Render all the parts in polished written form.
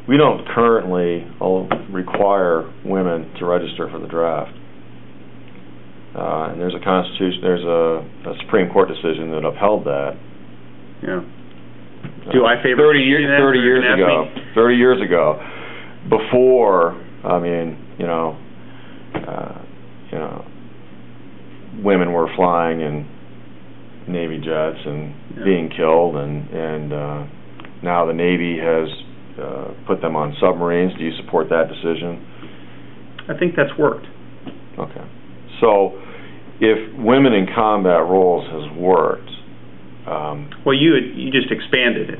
we don't currently require women to register for the draft. And there's a Supreme Court decision that upheld that. Yeah. Do I favor 30 years ago, before, I mean, women were flying in Navy jets and being killed, and now the Navy has put them on submarines. Do you support that decision? I think that's worked. Okay. So, if women in combat roles has worked, well, you just expanded it.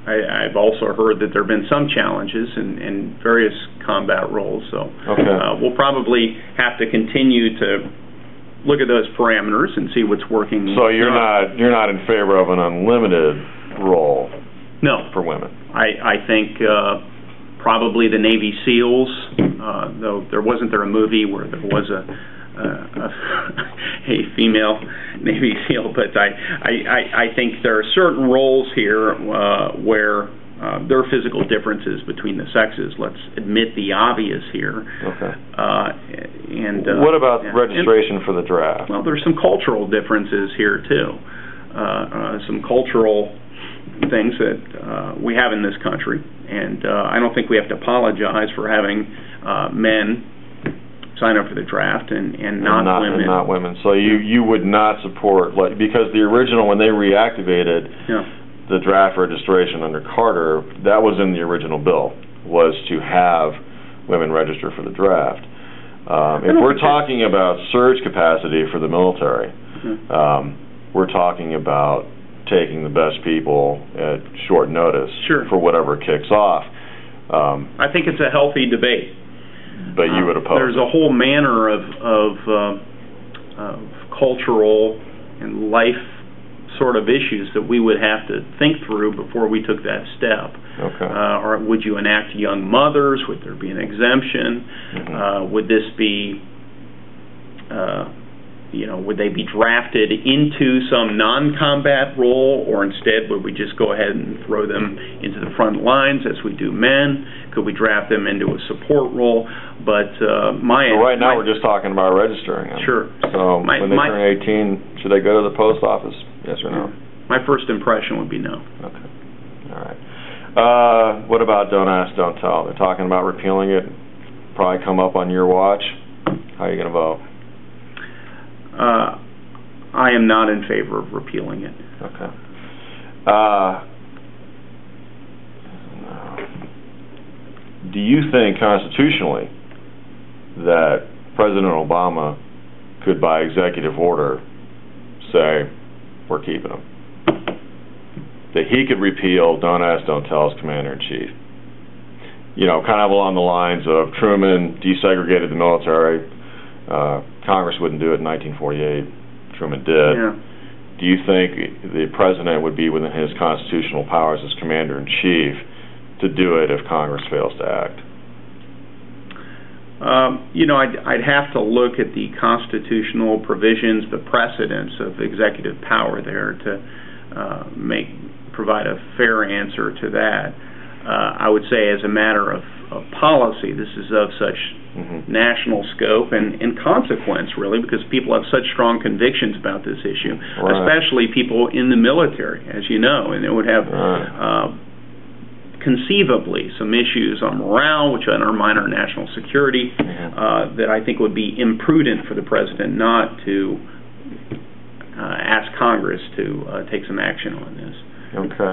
I've also heard that there have been some challenges in various combat roles, so we'll probably have to continue to look at those parameters and see what's working. So you're not in favor of an unlimited role? No. For women? I think probably the Navy SEALs, though wasn't there a movie where there was a female Navy SEAL, but I think there are certain roles here where there are physical differences between the sexes. Let's admit the obvious here. Okay. What about registration for the draft? Well, there's some cultural differences here too. Some cultural things that we have in this country, and I don't think we have to apologize for having men sign up for the draft and not women. Not women. So you would not support, because the original, when they reactivated the draft registration under Carter, that was in the original bill, was to have women register for the draft. If we're talking about surge capacity for the military, we're talking about taking the best people at short notice for whatever kicks off. I think it's a healthy debate. But you would oppose. There's a whole manner of cultural and life sort of issues that we would have to think through before we took that step. Okay. Or would you enact young mothers? Would there be an exemption? Would this be, would they be drafted into some non-combat role, or instead would we just go ahead and throw them into the front lines as we do men? Could we draft them into a support role? But right now we're just talking about registering them. Sure. So when they turn 18, should they go to the post office? Yes or no? My first impression would be no. Okay. All right. What about don't ask, don't tell? They're talking about repealing it. Probably come up on your watch. How are you going to vote? I am not in favor of repealing it. Okay. Do you think constitutionally that President Obama could, by executive order, say, we're keeping them? That he could repeal don't ask, don't tell as Commander-in-Chief? Kind of along the lines of Truman desegregated the military. Congress wouldn't do it in 1948. Truman did. Yeah. Do you think the President would be within his constitutional powers as Commander-in-Chief to do it if Congress fails to act? I'd have to look at the constitutional provisions, the precedents of executive power there to provide a fair answer to that. I would say, as a matter of policy, this is of such national scope and consequence, really, because people have such strong convictions about this issue, especially people in the military, as you know, and it would have conceivably some issues on morale, which undermine our national security, that I think would be imprudent for the President not to ask Congress to take some action on this. Okay.